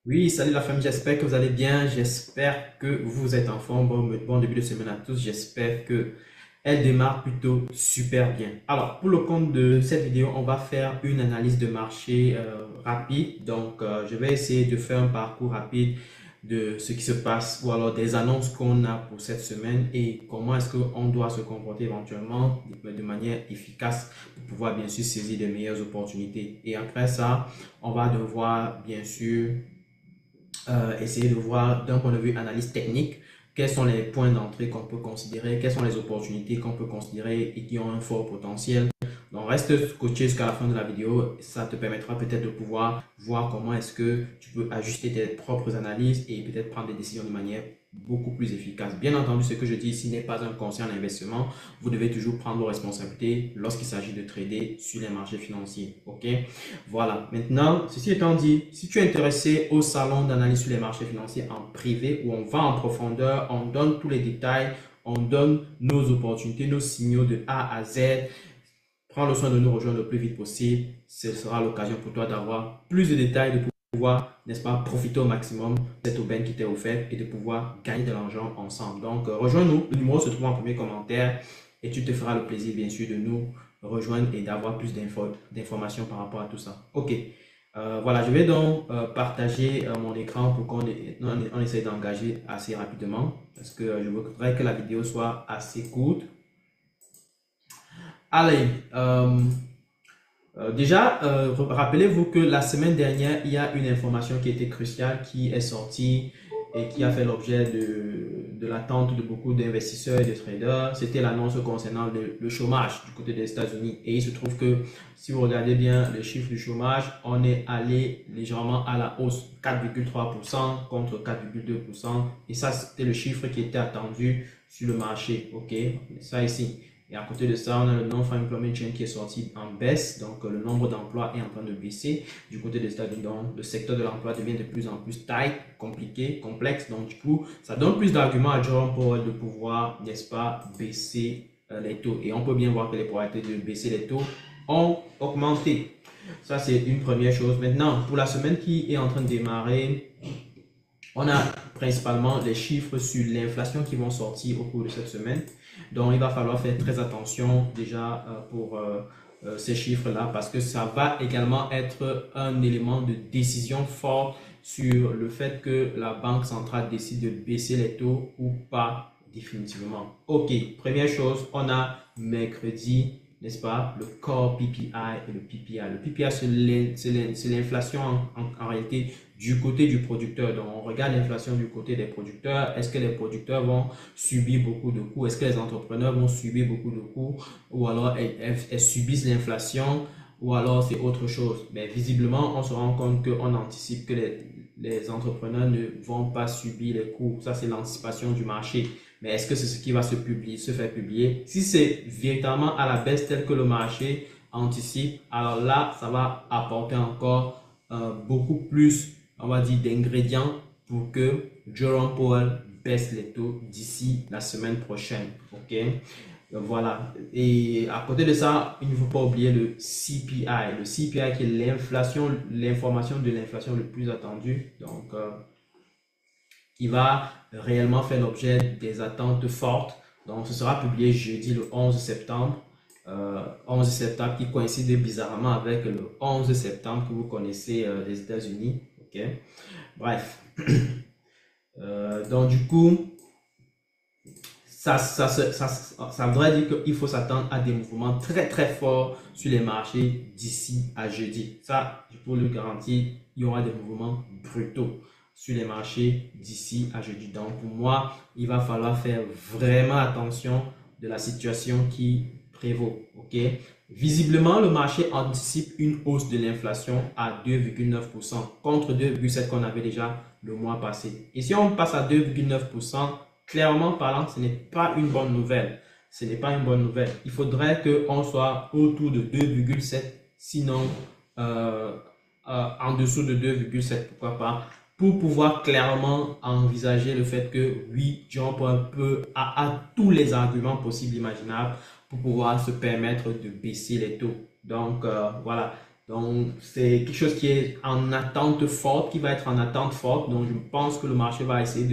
Oui, salut la famille, j'espère que vous allez bien, j'espère que vous êtes en forme, bon début de semaine à tous, j'espère que elle démarre plutôt super bien. Alors, pour le compte de cette vidéo, on va faire une analyse de marché rapide, donc je vais essayer de faire un parcours rapide de ce qui se passe ou alors des annonces qu'on a pour cette semaine et comment est-ce qu'on doit se comporter éventuellement de manière efficace pour pouvoir bien sûr saisir de meilleures opportunités. Et après ça, on va devoir bien sûr essayer de voir d'un point de vue analyse technique, quels sont les points d'entrée qu'on peut considérer, quelles sont les opportunités qu'on peut considérer et qui ont un fort potentiel. Donc reste scotché jusqu'à la fin de la vidéo, ça te permettra peut-être de pouvoir voir comment est-ce que tu peux ajuster tes propres analyses et peut-être prendre des décisions de manière beaucoup plus efficace. Bien entendu, ce que je dis ici n'est pas un conseil en investissement. Vous devez toujours prendre vos responsabilités lorsqu'il s'agit de trader sur les marchés financiers. OK? Voilà. Maintenant, ceci étant dit, si tu es intéressé au salon d'analyse sur les marchés financiers en privé où on va en profondeur, on donne tous les détails, on donne nos opportunités, nos signaux de A à Z, prends le soin de nous rejoindre le plus vite possible. Ce sera l'occasion pour toi d'avoir plus de détails, de pouvoir, n'est-ce pas, profiter au maximum de cette aubaine qui t'est offerte et de pouvoir gagner de l'argent ensemble. Donc, rejoins-nous. Le numéro se trouve en premier commentaire et tu te feras le plaisir, bien sûr, de nous rejoindre et d'avoir plus d'informations par rapport à tout ça. OK. Voilà, je vais donc partager mon écran pour qu'on essaye d'engager assez rapidement parce que je voudrais que la vidéo soit assez courte. Allez, déjà, rappelez-vous que la semaine dernière, il y a une information qui était cruciale qui est sortie et qui a fait l'objet de l'attente de beaucoup d'investisseurs et de traders. C'était l'annonce concernant le chômage du côté des États-Unis. Et il se trouve que si vous regardez bien les chiffres du chômage, on est allé légèrement à la hausse, 4,3% contre 4,2%. Et ça, c'était le chiffre qui était attendu sur le marché. OK, ça ici. Et à côté de ça, on a le non-farm employment change qui est sorti en baisse. Donc, le nombre d'emplois est en train de baisser du côté des États-Unis. Donc, le secteur de l'emploi devient de plus en plus tight, compliqué, complexe. Donc, du coup, ça donne plus d'arguments à Jerome Powell de pouvoir, n'est-ce pas, baisser les taux. Et on peut bien voir que les probabilités de baisser les taux ont augmenté. Ça, c'est une première chose. Maintenant, pour la semaine qui est en train de démarrer, on a principalement les chiffres sur l'inflation qui vont sortir au cours de cette semaine. Donc, il va falloir faire très attention déjà pour ces chiffres-là parce que ça va également être un élément de décision fort sur le fait que la Banque centrale décide de baisser les taux ou pas définitivement. OK, première chose, on a mercredi, n'est-ce pas, le core PPI et le PPI. Le PPI, c'est l'inflation en réalité du côté du producteur. Donc, on regarde l'inflation du côté des producteurs. Est-ce que les producteurs vont subir beaucoup de coûts? Est-ce que les entrepreneurs vont subir beaucoup de coûts? Ou alors, elles subissent l'inflation? Ou alors, c'est autre chose? Mais visiblement, on se rend compte qu'on anticipe que les entrepreneurs ne vont pas subir les coûts. Ça, c'est l'anticipation du marché. Mais est-ce que c'est ce qui va se faire publier? Si c'est véritablement à la baisse tel que le marché anticipe, alors là, ça va apporter encore beaucoup plus, on va dire, d'ingrédients pour que Jerome Powell baisse les taux d'ici la semaine prochaine. OK? Voilà. Et à côté de ça, il ne faut pas oublier le CPI. Le CPI qui est l'inflation, l'information de l'inflation le plus attendue. Donc, qui va réellement faire l'objet des attentes fortes. Donc, ce sera publié jeudi le 11 septembre. 11 septembre qui coïncide bizarrement avec le 11 septembre que vous connaissez des États-Unis. OK? Bref. Donc, du coup, ça voudrait dire qu'il faut s'attendre à des mouvements très très forts sur les marchés d'ici à jeudi. Ça, je peux le garantir, il y aura des mouvements brutaux sur les marchés d'ici à jeudi. Donc pour moi, il va falloir faire vraiment attention de la situation qui prévaut. OK? Visiblement, le marché anticipe une hausse de l'inflation à 2,9% contre 2,7% qu'on avait déjà le mois passé. Et si on passe à 2,9%, clairement parlant, ce n'est pas une bonne nouvelle. Ce n'est pas une bonne nouvelle. Il faudrait qu'on soit autour de 2,7, sinon en dessous de 2,7, pourquoi pas, pour pouvoir clairement envisager le fait que oui, John Paul a tous les arguments possibles, imaginables, pour pouvoir se permettre de baisser les taux. Donc voilà. Donc, c'est quelque chose qui est en attente forte, qui va être en attente forte. Donc, je pense que le marché va essayer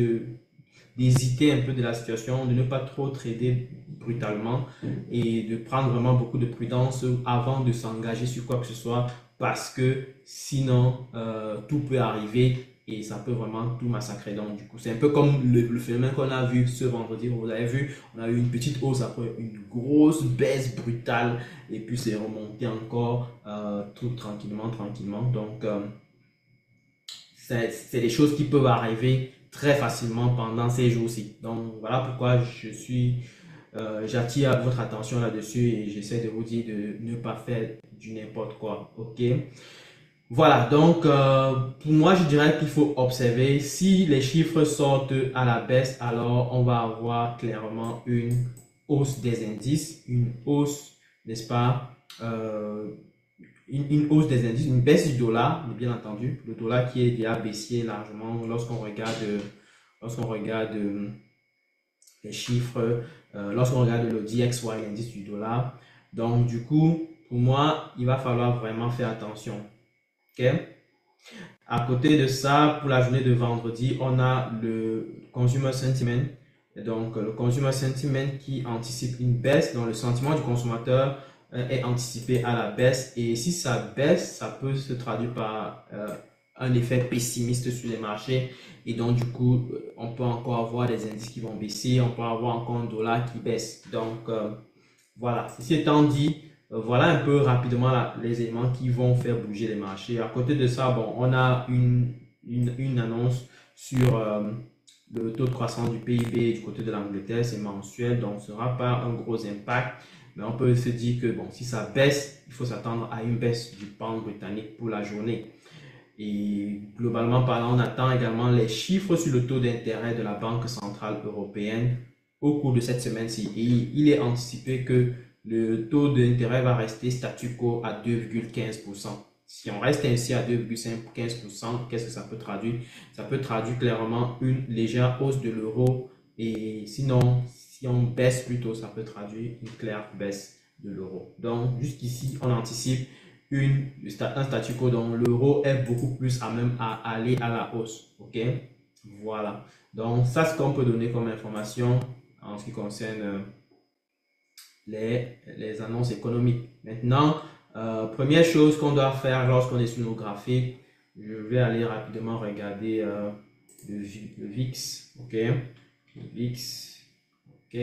d'hésiter un peu de la situation, de ne pas trop trader brutalement et de prendre vraiment beaucoup de prudence avant de s'engager sur quoi que ce soit parce que sinon, tout peut arriver et ça peut vraiment tout massacrer. Donc, du coup, c'est un peu comme le phénomène qu'on a vu ce vendredi. Vous avez vu, on a eu une petite hausse après une grosse baisse brutale et puis c'est remonté encore tout tranquillement, tranquillement. Donc, c'est des choses qui peuvent arriver très facilement pendant ces jours-ci. Donc, voilà pourquoi j'attire votre attention là-dessus et j'essaie de vous dire de ne pas faire du n'importe quoi. OK? Voilà, donc pour moi, je dirais qu'il faut observer. Si les chiffres sortent à la baisse, alors on va avoir clairement une hausse des indices, une hausse, n'est-ce pas, une hausse des indices, une baisse du dollar, bien entendu. Le dollar qui est déjà baissier largement lorsqu'on regarde les chiffres, lorsqu'on regarde le DXY, l'indice du dollar. Donc, du coup, pour moi, il va falloir vraiment faire attention. OK? À côté de ça, pour la journée de vendredi, on a le Consumer Sentiment. Donc, le Consumer Sentiment qui anticipe une baisse. Donc, le sentiment du consommateur est anticipé à la baisse. Et si ça baisse, ça peut se traduire par un effet pessimiste sur les marchés. Et donc, du coup, on peut encore avoir des indices qui vont baisser. On peut avoir encore un dollar qui baisse. Donc, voilà. Ceci étant dit, voilà un peu rapidement les éléments qui vont faire bouger les marchés. À côté de ça, bon, on a une annonce sur le taux de croissance du PIB du côté de l'Angleterre, c'est mensuel, donc ce ne sera pas un gros impact. Mais on peut se dire que bon, si ça baisse, il faut s'attendre à une baisse du pound britannique pour la journée. Et globalement parlant, on attend également les chiffres sur le taux d'intérêt de la Banque centrale européenne au cours de cette semaine-ci. Et il est anticipé que le taux d'intérêt va rester statu quo à 2,15%. Si on reste ainsi à 2,15%, qu'est-ce que ça peut traduire? Ça peut traduire clairement une légère hausse de l'euro et sinon, si on baisse plutôt, ça peut traduire une claire baisse de l'euro. Donc, jusqu'ici, on anticipe un statu quo dont l'euro est beaucoup plus à même à aller à la hausse. OK? Voilà. Donc, ça, c'est ce qu'on peut donner comme information en ce qui concerne les annonces économiques. Maintenant, première chose qu'on doit faire lorsqu'on est sur nos graphiques, je vais aller rapidement regarder le VIX. OK? Le VIX. OK.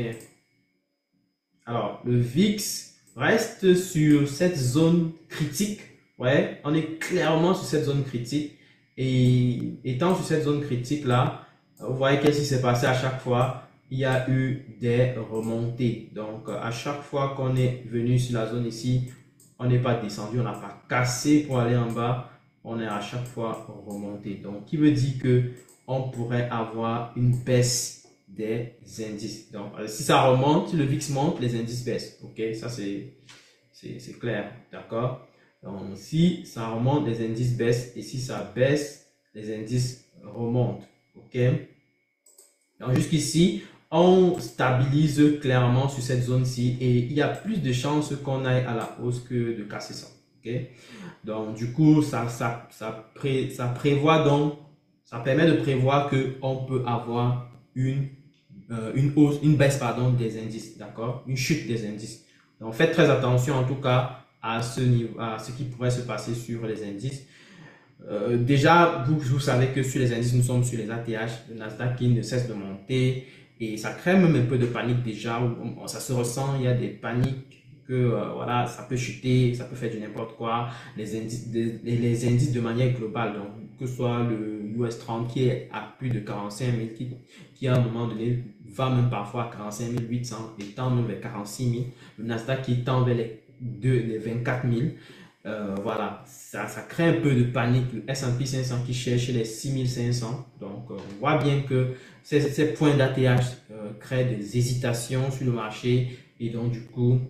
Alors, le VIX reste sur cette zone critique. Ouais, on est clairement sur cette zone critique. Et étant sur cette zone critique là, vous voyez qu'est-ce qui s'est passé à chaque fois. Il y a eu des remontées. Donc, à chaque fois qu'on est venu sur la zone ici, on n'est pas descendu, on n'a pas cassé pour aller en bas. On est à chaque fois remonté. Donc, qui veut dire que on pourrait avoir une baisse des indices. Donc, si ça remonte, si le VIX monte, les indices baissent. OK, ça c'est clair. D'accord? Donc, si ça remonte, les indices baissent. Et si ça baisse, les indices remontent. OK? Donc, jusqu'ici, on stabilise clairement sur cette zone-ci et il y a plus de chances qu'on aille à la hausse que de casser ça. OK? Donc, du coup, ça prévoit donc, ça permet de prévoir qu'on peut avoir une baisse pardon, des indices, d'accord? Une chute des indices. Donc, faites très attention en tout cas à ce niveau, à ce qui pourrait se passer sur les indices. Déjà, vous savez que sur les indices, nous sommes sur les ATH, le Nasdaq qui ne cesse de monter et ça crée même un peu de panique déjà. Ça se ressent, il y a des paniques que voilà, ça peut chuter, ça peut faire du n'importe quoi. Les indices de manière globale, donc que ce soit le US 30 qui est à plus de 45 000, qui à un moment donné va même parfois à 45 800 et tend même vers 46 000. Le Nasdaq qui tend vers les 24 000. Voilà, ça crée un peu de panique. Le S&P 500 qui cherche les 6500. Donc, on voit bien que ces points d'ATH créent des hésitations sur le marché et donc du coup,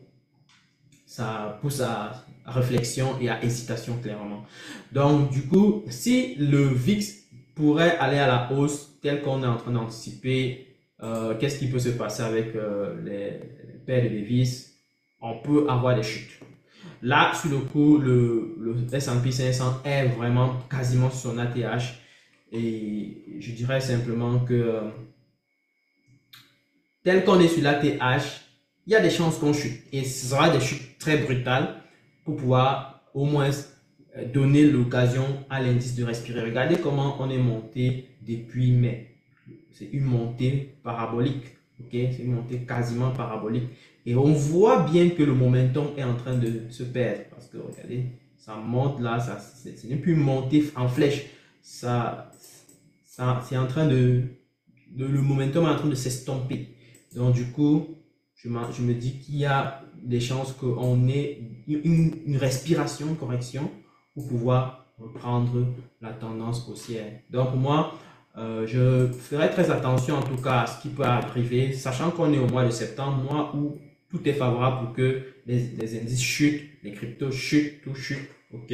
ça pousse à réflexion et à hésitation clairement. Donc, du coup, si le VIX pourrait aller à la hausse tel qu'on est en train d'anticiper, qu'est-ce qui peut se passer avec les paires de devises? On peut avoir des chutes. là, sur le coup, le S&P 500 est vraiment quasiment sur son ATH. Et je dirais simplement que tel qu'on est sur l'ATH, il y a des chances qu'on chute. Et ce sera des chutes très brutales pour pouvoir au moins donner l'occasion à l'indice de respirer. Regardez comment on est monté depuis mai. C'est une montée parabolique. Okay? C'est une montée quasiment parabolique. Et on voit bien que le momentum est en train de se perdre. Parce que regardez, ça monte là, ce n'est plus une montée en flèche. C'est en train le momentum est en train de s'estomper. Donc du coup, je me dis qu'il y a des chances qu'on ait une respiration, une correction pour pouvoir reprendre la tendance haussière. Donc moi, je ferai très attention en tout cas à ce qui peut arriver, sachant qu'on est au mois de septembre, mois où tout est favorable pour que les indices chutent, les cryptos chutent, tout chute. Ok,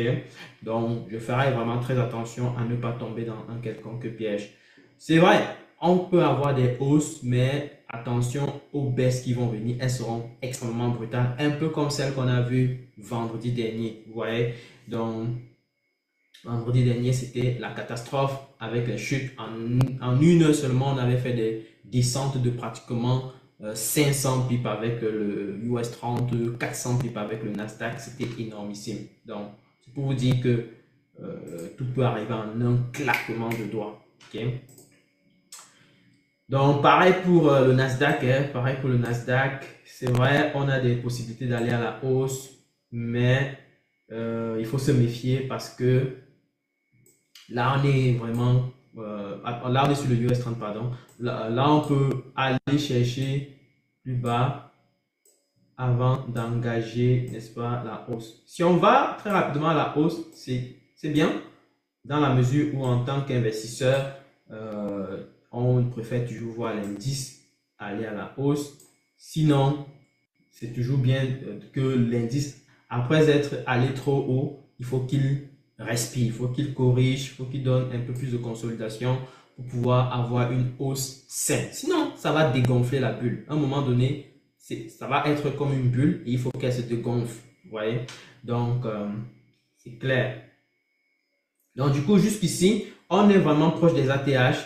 donc je ferai vraiment très attention à ne pas tomber dans un quelconque piège. C'est vrai, on peut avoir des hausses, mais attention aux baisses qui vont venir, elles seront extrêmement brutales, un peu comme celles qu'on a vues vendredi dernier. Vous voyez, donc vendredi dernier, c'était la catastrophe avec les chutes. En une heure seulement, on avait fait des descentes de pratiquement 500 pips avec le US 30, 400 pips avec le Nasdaq. C'était énormissime. Donc, c'est pour vous dire que tout peut arriver en un claquement de doigts. Okay? Donc, pareil pour le Nasdaq. Pareil pour le Nasdaq. C'est vrai, on a des possibilités d'aller à la hausse, mais il faut se méfier parce que là, on est vraiment, là, on est sur le US 30, pardon. Là, on peut aller chercher plus bas avant d'engager, n'est-ce pas, la hausse. Si on va très rapidement à la hausse, c'est bien, dans la mesure où en tant qu'investisseur, on préfère toujours voir l'indice aller à la hausse. Sinon, c'est toujours bien que l'indice, après être allé trop haut, il faut qu'il respire, il faut qu'il corrige, il faut qu'il donne un peu plus de consolidation pour pouvoir avoir une hausse saine. Sinon, ça va dégonfler la bulle. À un moment donné, ça va être comme une bulle et il faut qu'elle se dégonfle. Vous voyez? Donc, c'est clair. Donc, du coup, jusqu'ici, on est vraiment proche des ATH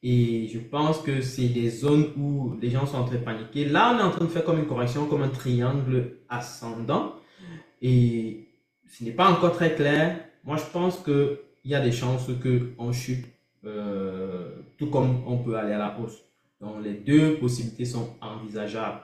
et je pense que c'est des zones où les gens sont en train de paniquer. Là, on est en train de faire comme une correction, comme un triangle ascendant et ce n'est pas encore très clair. Moi, je pense qu'il y a des chances qu'on chute, tout comme on peut aller à la hausse. Donc, les deux possibilités sont envisageables.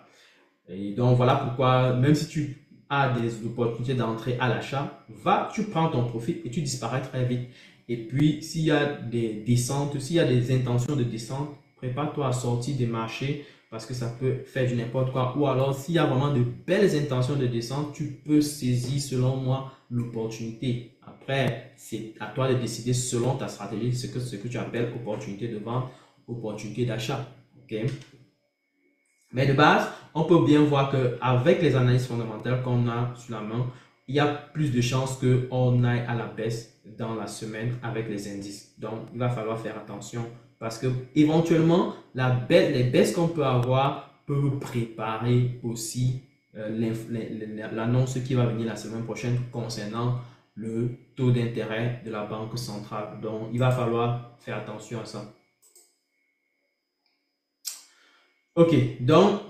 Et donc, voilà pourquoi, même si tu as des opportunités d'entrer à l'achat, tu prends ton profit et tu disparais très vite. Et puis, s'il y a des descentes, s'il y a des intentions de descente, prépare-toi à sortir des marchés parce que ça peut faire du n'importe quoi. Ou alors, s'il y a vraiment de belles intentions de descente, tu peux saisir, selon moi, l'opportunité. Après, c'est à toi de décider selon ta stratégie ce que tu appelles opportunité de vente, opportunité d'achat. OK? Mais de base, on peut bien voir qu'avec les analyses fondamentales qu'on a sous la main, il y a plus de chances qu'on aille à la baisse dans la semaine avec les indices. Donc, il va falloir faire attention parce que éventuellement, les baisses qu'on peut avoir peuvent préparer aussi l'annonce qui va venir la semaine prochaine concernant le taux d'intérêt de la Banque centrale. Donc, il va falloir faire attention à ça. Ok, donc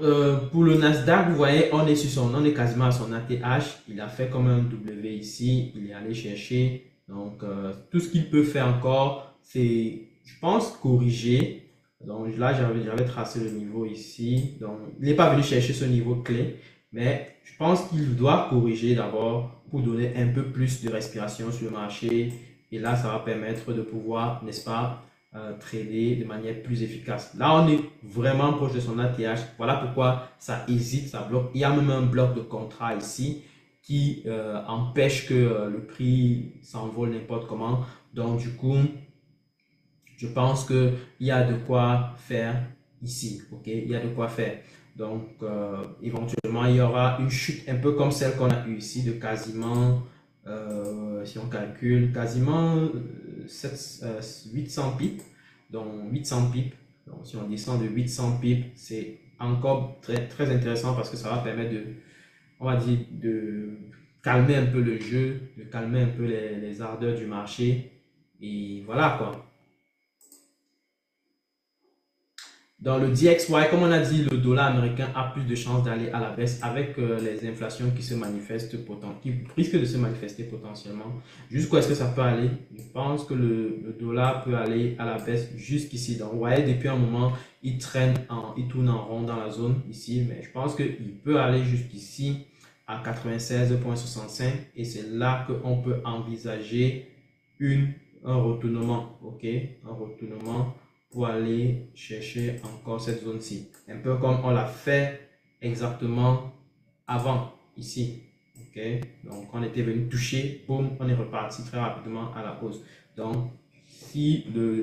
pour le Nasdaq, vous voyez, on est quasiment à son ATH. Il a fait comme un W ici, il est allé chercher. Donc tout ce qu'il peut faire encore, c'est, je pense, corriger. Donc là, j'avais tracé le niveau ici. Donc il n'est pas venu chercher ce niveau clé, mais je pense qu'il doit corriger d'abord pour donner un peu plus de respiration sur le marché. Et là, ça va permettre de pouvoir, n'est-ce pas, trader de manière plus efficace. Là, on est vraiment proche de son ATH. Voilà pourquoi ça hésite, ça bloque. Il y a même un bloc de contrat ici qui empêche que le prix s'envole n'importe comment. Donc, du coup, je pense qu'il y a de quoi faire ici. Ok, il y a de quoi faire. Donc, éventuellement, il y aura une chute un peu comme celle qu'on a eue ici de quasiment, si on calcule, quasiment 800 pips. Donc, 800 pips. Donc, si on descend de 800 pips, c'est encore très, très intéressant parce que ça va permettre de, on va dire, de calmer un peu le jeu, de calmer un peu les ardeurs du marché. Et voilà quoi. Dans le DXY, comme on a dit, le dollar américain a plus de chances d'aller à la baisse avec les inflations qui se manifestent, qui risquent de se manifester potentiellement. Jusqu'où est-ce que ça peut aller? Je pense que le dollar peut aller à la baisse jusqu'ici. Donc, vous voyez, depuis un moment, il tourne en rond dans la zone ici, mais je pense qu'il peut aller jusqu'ici à 96,65 et c'est là qu'on peut envisager un retournement, ok? Un retournement pour aller chercher encore cette zone-ci. Un peu comme on l'a fait exactement avant, ici. Ok, donc on était venu toucher, boum, on est reparti très rapidement à la hausse. Donc,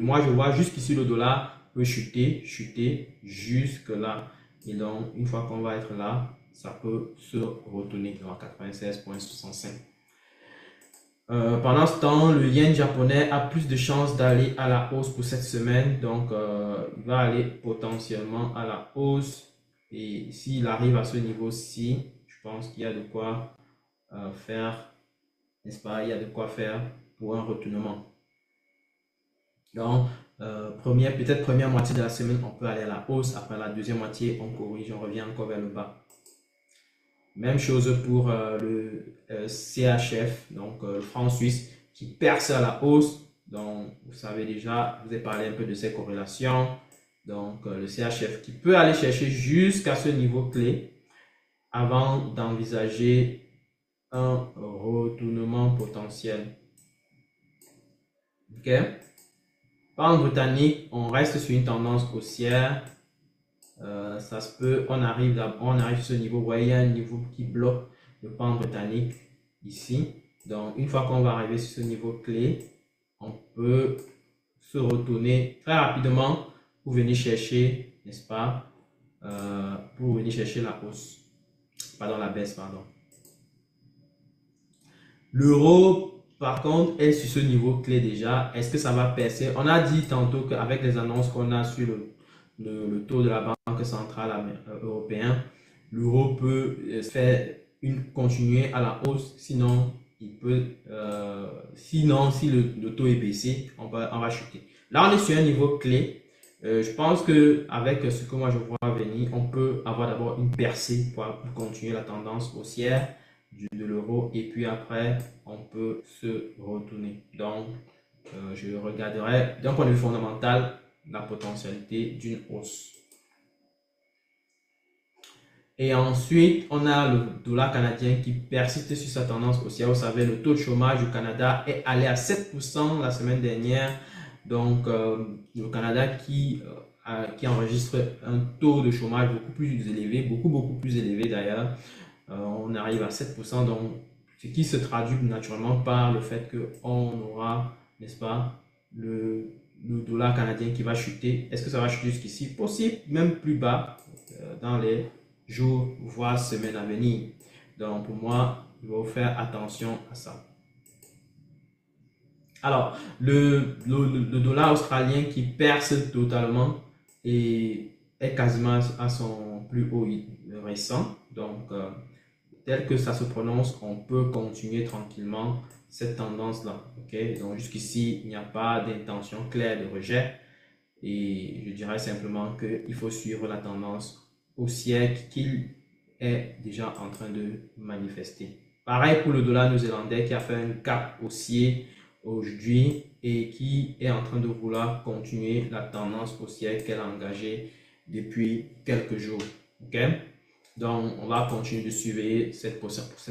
moi je vois jusqu'ici le dollar peut chuter jusque là. Et donc, une fois qu'on va être là, ça peut se retourner à 96,65. Pendant ce temps, le yen japonais a plus de chances d'aller à la hausse pour cette semaine. Donc, il va aller potentiellement à la hausse. Et s'il arrive à ce niveau-ci, je pense qu'il y a de quoi faire, n'est-ce pas? Il y a de quoi faire pour un retournement. Donc, peut-être première moitié de la semaine, on peut aller à la hausse. Après la deuxième moitié, on corrige, on revient encore vers le bas. Même chose pour le CHF, donc le franc suisse, qui perce à la hausse. Donc, vous savez déjà, je vous ai parlé un peu de ces corrélations. Donc, le CHF qui peut aller chercher jusqu'à ce niveau clé avant d'envisager un retournement potentiel. OK? Pound britannique, on reste sur une tendance haussière. Ça se peut, on arrive sur ce niveau, vous voyez, il y a un niveau qui bloque le pound britannique ici. Donc, une fois qu'on va arriver sur ce niveau clé, on peut se retourner très rapidement pour venir chercher, n'est-ce pas, pour venir chercher la hausse, pardon, la baisse, pardon. L'euro, par contre, est sur ce niveau clé déjà. Est-ce que ça va percer? On a dit tantôt qu'avec les annonces qu'on a sur le taux de la Banque centrale européenne, l'euro peut continuer à la hausse. Sinon, si le taux est baissé, on va chuter. Là, on est sur un niveau clé. Je pense que avec ce que moi je vois venir, on peut avoir d'abord une percée pour continuer la tendance haussière de l'euro et puis après on peut se retourner. Donc je regarderai d'un point de vue fondamental la potentialité d'une hausse. Et ensuite on a le dollar canadien qui persiste sur sa tendance haussière. Vous savez, le taux de chômage au Canada est allé à 7% la semaine dernière. Donc le Canada qui enregistre un taux de chômage beaucoup plus élevé, beaucoup plus élevé d'ailleurs. On arrive à 7%, donc ce qui se traduit naturellement par le fait qu'on aura, n'est-ce pas, le dollar canadien qui va chuter. Est-ce que ça va chuter jusqu'ici? Possible, même plus bas dans les jours, voire semaines à venir. Donc pour moi, il faut faire attention à ça. Alors, le dollar australien qui perce totalement et est quasiment à son plus haut récent. Donc, tel que ça se prononce, on peut continuer tranquillement cette tendance-là. Okay? Donc jusqu'ici, il n'y a pas d'intention claire de rejet. Et je dirais simplement qu'il faut suivre la tendance haussière qu'il est déjà en train de manifester. Pareil pour le dollar néo-zélandais qui a fait un cap haussier aujourd'hui et qui est en train de vouloir continuer la tendance haussière qu'elle a engagée depuis quelques jours. Okay? Donc, on va continuer de suivre cette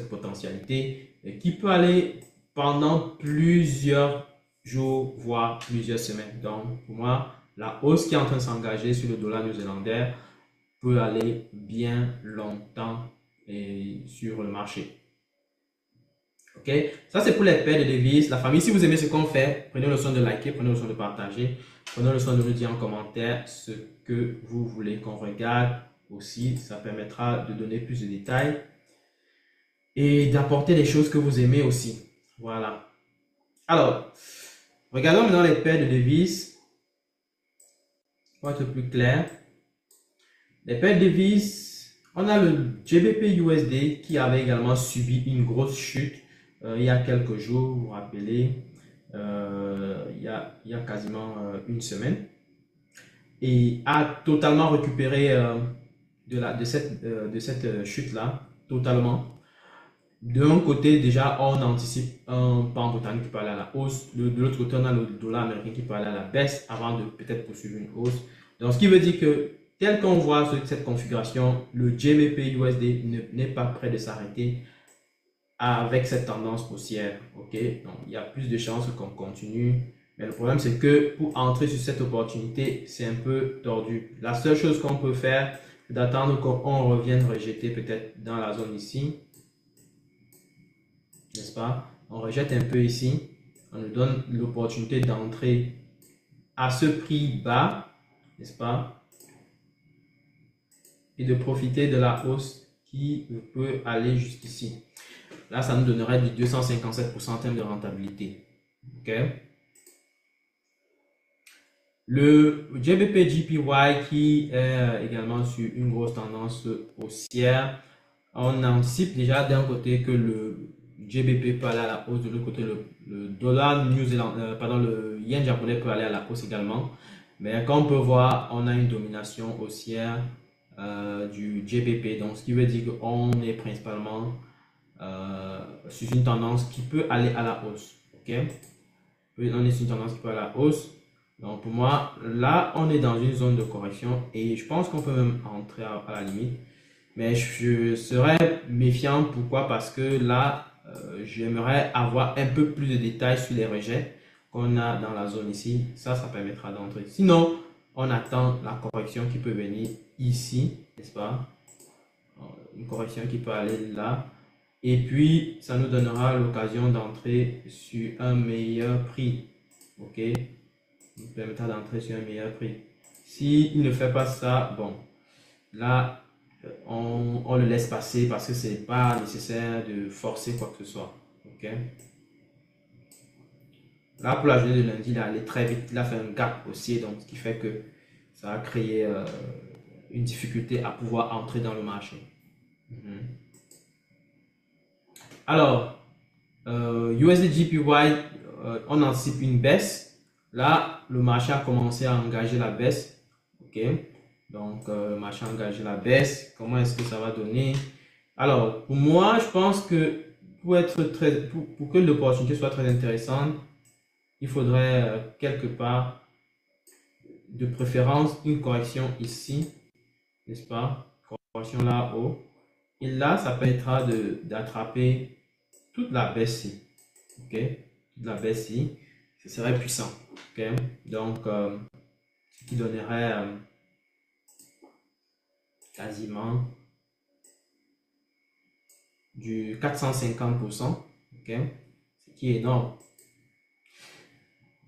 potentialité qui peut aller pendant plusieurs jours, voire plusieurs semaines. Donc, pour moi, la hausse qui est en train de s'engager sur le dollar néo-zélandais peut aller bien longtemps sur le marché. Ok, ça c'est pour les paires de devises. La famille, si vous aimez ce qu'on fait, prenez le soin de liker, prenez le soin de partager, prenez le soin de nous dire en commentaire ce que vous voulez qu'on regarde. Aussi, ça permettra de donner plus de détails et d'apporter les choses que vous aimez aussi. Voilà. Alors, regardons maintenant les paires de devises pour être plus clair. Les paires de devises On a le GBP USD qui avait également subi une grosse chute il y a quelques jours, vous vous rappelez, il y a quasiment une semaine, et a totalement récupéré de cette chute-là, totalement. D'un côté, déjà, on anticipe un pound britannique qui peut aller à la hausse. De l'autre côté, on a le dollar américain qui peut aller à la baisse avant de peut-être poursuivre une hausse. Donc, ce qui veut dire que, tel qu'on voit cette configuration, le GBP USD n'est pas prêt de s'arrêter avec cette tendance haussière. Ok, donc il y a plus de chances qu'on continue. Mais le problème, c'est que pour entrer sur cette opportunité, c'est un peu tordu. La seule chose qu'on peut faire, c'est d'attendre qu'on revienne rejeter peut-être dans la zone ici. N'est-ce pas? On rejette un peu ici, on nous donne l'opportunité d'entrer à ce prix bas, n'est-ce pas? Et de profiter de la hausse qui peut aller jusqu'ici. Là, ça nous donnerait du 257% en termes de rentabilité. OK? Le GBP JPY qui est également sur une grosse tendance haussière. On anticipe déjà d'un côté que le GBP peut aller à la hausse, de l'autre côté le dollar le yen japonais peut aller à la hausse également. Mais comme on peut voir, on a une domination haussière du GBP, donc ce qui veut dire qu'on est principalement sur une tendance qui peut aller à la hausse. Ok, on est sur une tendance qui peut aller à la hausse. Donc pour moi, là, on est dans une zone de correction et je pense qu'on peut même entrer à la limite. Mais je serais méfiant. Pourquoi? Parce que là, j'aimerais avoir un peu plus de détails sur les rejets qu'on a dans la zone ici. Ça permettra d'entrer. Sinon, on attend la correction qui peut venir ici, n'est-ce pas? Une correction qui peut aller là. Et puis, ça nous donnera l'occasion d'entrer sur un meilleur prix. OK? Ça nous permettra d'entrer sur un meilleur prix. S'il ne fait pas ça, bon, là, on le laisse passer parce que c'est pas nécessaire de forcer quoi que ce soit. Ok. Là, pour la journée de lundi, il est allé très vite. Il a fait un gap haussier, donc ce qui fait que ça a créé une difficulté à pouvoir entrer dans le marché. Alors, USD JPY, on anticipe une baisse. Là, le marché a commencé à engager la baisse. Ok. Donc, le marché a engagé la baisse. Comment est-ce que ça va donner? Alors, pour moi, je pense que pour que l'opportunité soit très intéressante, il faudrait quelque part, de préférence, une correction ici, n'est-ce pas? Correction là-haut. Et là, ça permettra d'attraper toute la baisse ici. Ok? Toute la baisse ici. Ce serait puissant. Ok? Donc, ce qui donnerait quasiment du 450%, ok, ce qui est énorme.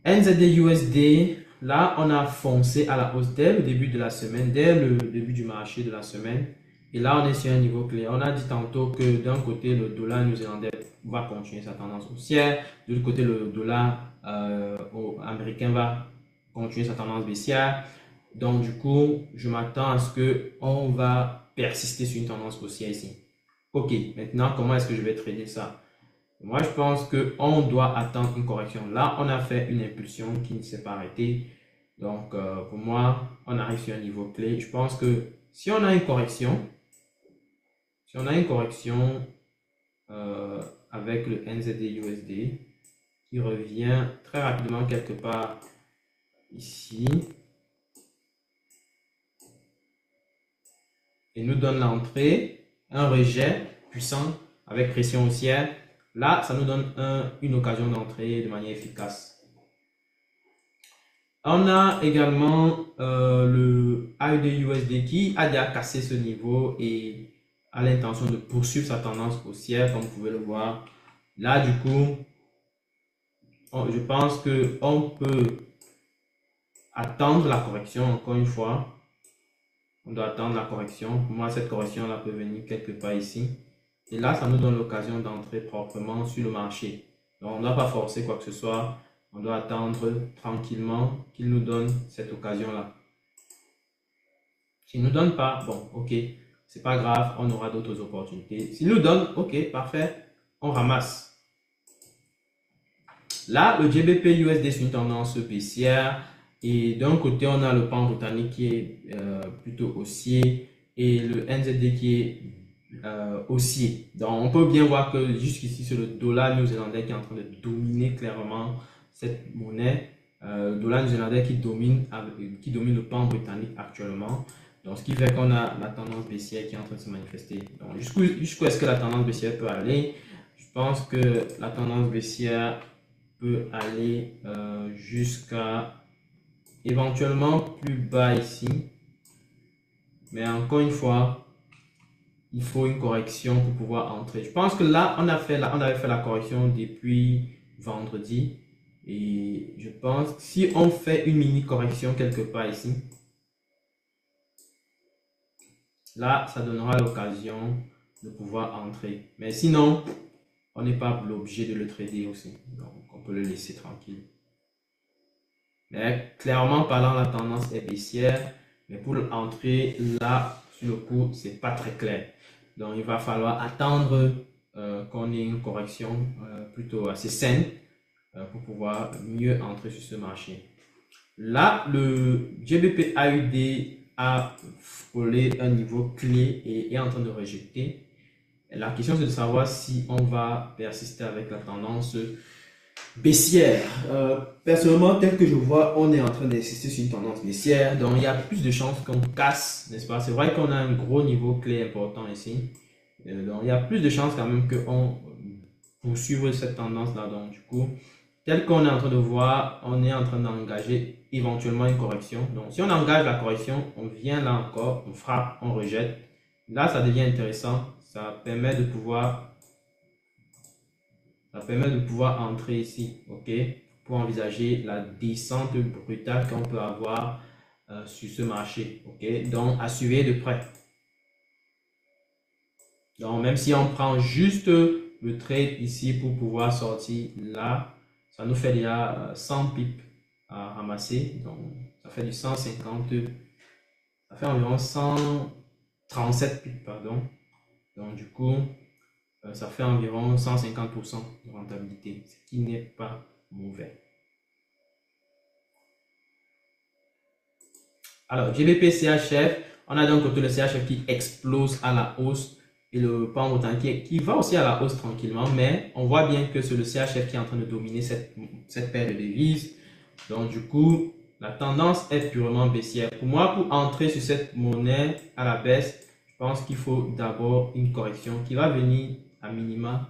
NZD-USD, là, on a foncé à la hausse dès le début de la semaine, dès le début du marché de la semaine. Et là, on est sur un niveau clé. On a dit tantôt que d'un côté, le dollar néo-zélandais va continuer sa tendance haussière. De l'autre côté, le dollar américain va continuer sa tendance baissière. Donc, du coup, je m'attends à ce qu'on va persister sur une tendance haussière ici. Ok, maintenant, comment est-ce que je vais trader ça? Moi, je pense qu'on doit attendre une correction. Là, on a fait une impulsion qui ne s'est pas arrêtée. Donc, pour moi, on arrive sur un niveau clé. Je pense que si on a une correction, avec le NZD-USD qui revient très rapidement quelque part ici et nous donne l'entrée, un rejet puissant avec pression haussière, là, ça nous donne une occasion d'entrer de manière efficace. On a également le AUD-USD qui a déjà cassé ce niveau et a l'intention de poursuivre sa tendance haussière, comme vous pouvez le voir. Là, du coup, je pense qu'on peut attendre la correction, encore une fois. On doit attendre la correction. Pour moi, cette correction-là peut venir quelque part ici. Et là, ça nous donne l'occasion d'entrer proprement sur le marché. Donc, on ne doit pas forcer quoi que ce soit. On doit attendre tranquillement qu'il nous donne cette occasion-là. S'il ne nous donne pas, bon, ok, c'est pas grave, on aura d'autres opportunités. S'il nous donne, ok, parfait, on ramasse. Là, le GBP USD sur une tendance baissière et d'un côté, on a le pound britannique qui est plutôt haussier et le NZD qui est haussier. Donc, on peut bien voir que jusqu'ici, c'est le dollar néo-zélandais qui est en train de dominer clairement cette monnaie. Le dollar néo-zélandais qui domine le pound britannique actuellement. Donc, ce qui fait qu'on a la tendance baissière qui est en train de se manifester. Donc, jusqu'où est-ce que la tendance baissière peut aller? Je pense que la tendance baissière peut aller jusqu'à éventuellement plus bas ici. Mais encore une fois, il faut une correction pour pouvoir entrer. Je pense que là, on avait fait la correction depuis vendredi. Et je pense que si on fait une mini correction quelque part ici, là, ça donnera l'occasion de pouvoir entrer. Mais sinon, on n'est pas obligé de le trader aussi. Donc, on peut le laisser tranquille. Mais clairement parlant, la tendance est baissière. Mais pour entrer là, sur le coup, c'est pas très clair. Donc, il va falloir attendre qu'on ait une correction plutôt assez saine pour pouvoir mieux entrer sur ce marché. Là, le GBP AUD a frôlé un niveau clé et est en train de rejeter. La question, c'est de savoir si on va persister avec la tendance baissière. Personnellement, tel que je vois, on est en train d'insister sur une tendance baissière. Donc, il y a plus de chances qu'on casse, n'est-ce pas? C'est vrai qu'on a un gros niveau clé important ici. Donc, il y a plus de chances quand même qu'on poursuive cette tendance-là. Donc, du coup, tel qu'on est en train de voir, on est en train d'engager éventuellement une correction. Donc, si on engage la correction, on vient là encore, on frappe, on rejette. Là, ça devient intéressant. Ça permet de pouvoir entrer ici, ok, pour envisager la descente brutale qu'on peut avoir sur ce marché, ok. Donc, à suivre de près. Donc, même si on prend juste le trade ici pour pouvoir sortir là, ça nous fait déjà 100 pips à ramasser. Donc, ça fait du 150, ça fait environ 137 pips, pardon. Donc, du coup, ça fait environ 150% de rentabilité, ce qui n'est pas mauvais. Alors, GBP CHF, on a d'un côté le CHF qui explose à la hausse et le pound britannique qui va aussi à la hausse tranquillement, mais on voit bien que c'est le CHF qui est en train de dominer cette paire de devises. Donc, du coup, la tendance est purement baissière. Pour moi, pour entrer sur cette monnaie à la baisse, je pense qu'il faut d'abord une correction qui va venir à minima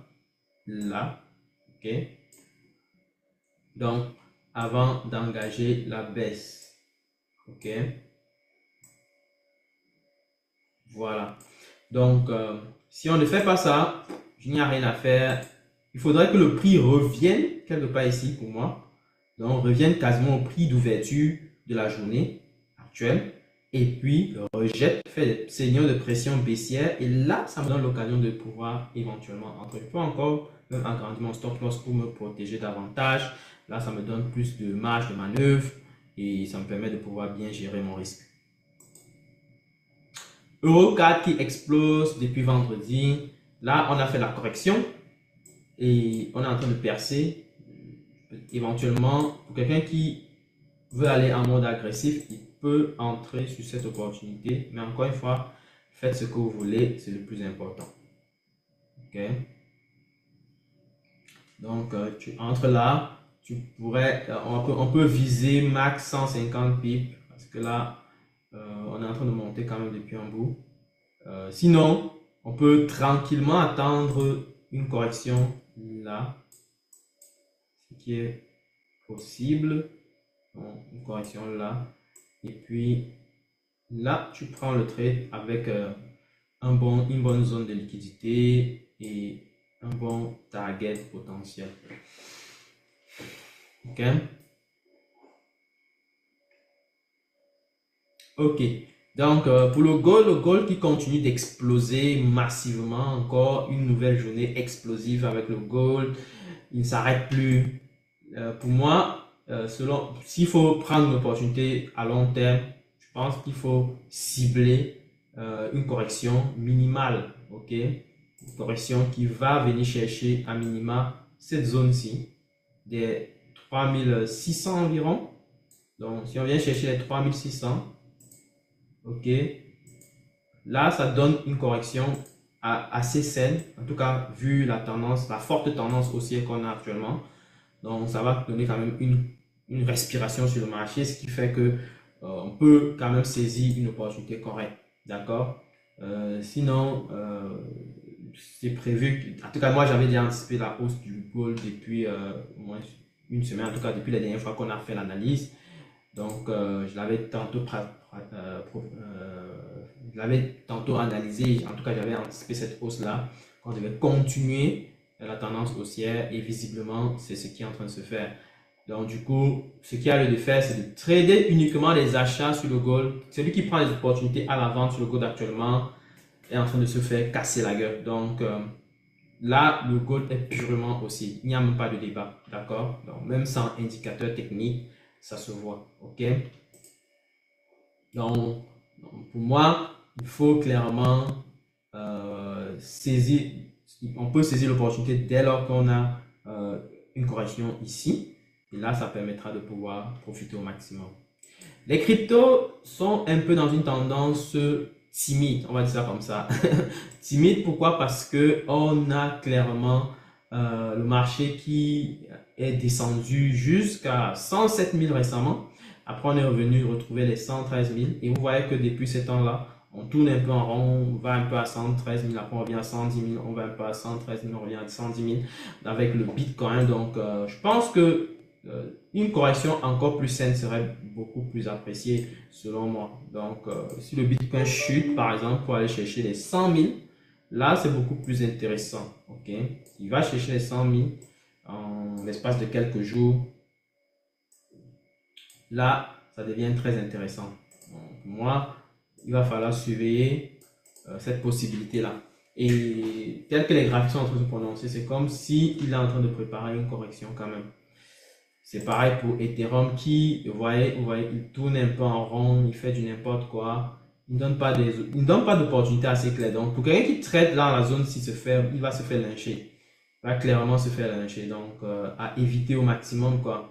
là, ok. Donc, avant d'engager la baisse, ok. Voilà. Donc, si on ne fait pas ça, il n'y a rien à faire. Il faudrait que le prix revienne quelque part ici pour moi. Donc, revienne quasiment au prix d'ouverture de la journée actuelle. Et puis, rejette, fait des signaux de pression baissière. Et là, ça me donne l'occasion de pouvoir éventuellement entrer. Je peux encore même agrandir mon stop loss pour me protéger davantage. Là, ça me donne plus de marge de manœuvre. Et ça me permet de pouvoir bien gérer mon risque. Euro 4 qui explose depuis vendredi. Là, on a fait la correction et on est en train de percer. Éventuellement, pour quelqu'un qui veut aller en mode agressif, il peut entrer sur cette opportunité. Mais encore une fois, faites ce que vous voulez, c'est le plus important. Ok. Donc, tu entres là, tu pourrais, on peut viser max 150 pips parce que là, on est en train de monter quand même depuis un bout. Sinon, on peut tranquillement attendre une correction là, ce qui est possible. Donc, une correction là. Et puis là, tu prends le trade avec une bonne zone de liquidité et un bon target potentiel. Ok. Ok. Donc, pour le gold qui continue d'exploser massivement, encore une nouvelle journée explosive avec le gold. Il ne s'arrête plus. Pour moi, s'il faut prendre une opportunité à long terme, je pense qu'il faut cibler une correction minimale, ok? Une correction qui va venir chercher à minima cette zone-ci, des 3600 environ. Donc, si on vient chercher les 3600, ok, là, ça donne une correction assez saine, en tout cas, vu la tendance, la forte tendance haussière qu'on a actuellement. Donc, ça va donner quand même une respiration sur le marché, ce qui fait que on peut quand même saisir une opportunité correcte. D'accord? Sinon, c'est prévu. En tout cas, moi, j'avais déjà anticipé la hausse du gold depuis au moins une semaine, en tout cas, depuis la dernière fois qu'on a fait l'analyse. Donc, je l'avais tantôt analysé. En tout cas, j'avais anticipé cette hausse-là, qu'on devait continuer la tendance haussière et visiblement, c'est ce qui est en train de se faire. Donc, du coup, ce qu'il y a lieu de faire, c'est de trader uniquement les achats sur le gold. Celui qui prend les opportunités à la vente sur le gold actuellement est en train de se faire casser la gueule. Donc, là, le gold est purement haussier. Il n'y a même pas de débat. D'accord? Donc, même sans indicateur technique, ça se voit. OK? Donc pour moi, il faut clairement saisir. On peut saisir l'opportunité dès lors qu'on a une correction ici. Et là, ça permettra de pouvoir profiter au maximum. Les cryptos sont un peu dans une tendance timide, on va dire ça comme ça. Timide, pourquoi? Parce que on a clairement le marché qui est descendu jusqu'à 107 000 récemment. Après, on est revenu retrouver les 113 000. Et vous voyez que depuis ce temps-là, on tourne un peu en rond, on va un peu à 113 000, après on revient à 110 000, on va un peu à 113 000, on revient à 110 000 avec le Bitcoin. Donc, je pense que une correction encore plus saine serait beaucoup plus appréciée selon moi. Donc, si le Bitcoin chute, par exemple, pour aller chercher les 100 000, là, c'est beaucoup plus intéressant. Ok, il va chercher les 100 000 en l'espace de quelques jours. Là, ça devient très intéressant. Donc, moi, il va falloir surveiller cette possibilité-là. Et tel que les graphiques sont en train de se prononcer, c'est comme s'il est en train de préparer une correction quand même. C'est pareil pour Ethereum qui, vous voyez, il tourne un peu en rond, il fait du n'importe quoi. Il ne donne pas d'opportunité assez claire. Donc, pour quelqu'un qui traite dans la zone, il va se faire lyncher. Il va clairement se faire lyncher. Donc, à éviter au maximum, quoi.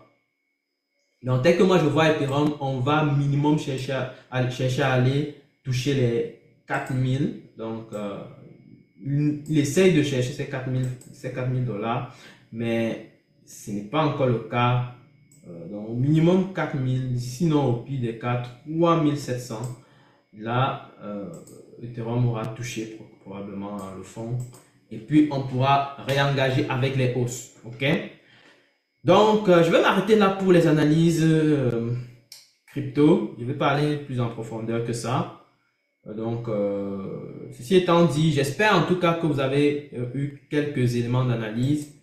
Donc, tel que moi je vois Ethereum, on va minimum chercher à aller toucher les 4000. Donc, il essaye de chercher ces 4000 dollars, mais ce n'est pas encore le cas. Donc, au minimum 4000, sinon au pire des cas, 3700. Là, Ethereum aura touché probablement le fond. Et puis, on pourra réengager avec les hausses. OK? Donc, je vais m'arrêter là pour les analyses crypto. Je vais pas aller plus en profondeur que ça. Donc, ceci étant dit, j'espère en tout cas que vous avez eu quelques éléments d'analyse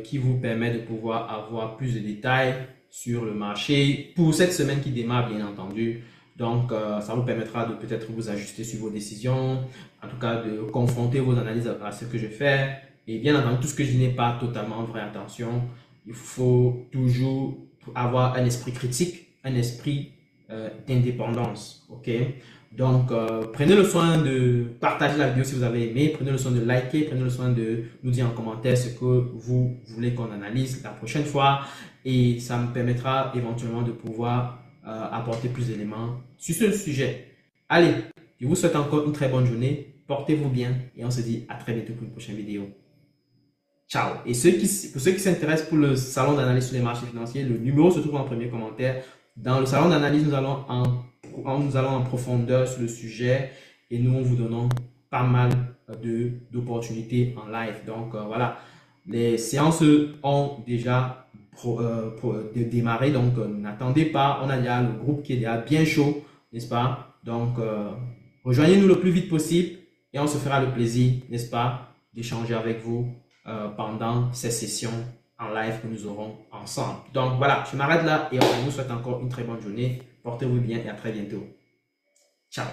qui vous permettent de pouvoir avoir plus de détails sur le marché pour cette semaine qui démarre, bien entendu. Donc, ça vous permettra de peut-être vous ajuster sur vos décisions, en tout cas de confronter vos analyses à ce que je fais. Et bien entendu, tout ce que je dis n'est pas totalement vrai, attention. Il faut toujours avoir un esprit critique, un esprit d'indépendance. Ok? Donc, prenez le soin de partager la vidéo si vous avez aimé. Prenez le soin de liker. Prenez le soin de nous dire en commentaire ce que vous voulez qu'on analyse la prochaine fois. Et ça me permettra éventuellement de pouvoir apporter plus d'éléments sur ce sujet. Allez, je vous souhaite encore une très bonne journée. Portez-vous bien et on se dit à très bientôt pour une prochaine vidéo. Ciao. Et pour ceux qui s'intéressent pour le salon d'analyse sur les marchés financiers, le numéro se trouve en premier commentaire. Dans le salon d'analyse, nous allons en profondeur sur le sujet et nous vous donnons pas mal d'opportunités en live. Donc voilà, les séances ont déjà démarré. Donc n'attendez pas, on a déjà le groupe qui est déjà bien chaud, n'est-ce pas? Donc rejoignez-nous le plus vite possible et on se fera le plaisir, n'est-ce pas, d'échanger avec vous pendant ces sessions en live que nous aurons ensemble. Donc voilà, je m'arrête là et on vous souhaite encore une très bonne journée. Portez-vous bien et à très bientôt. Ciao.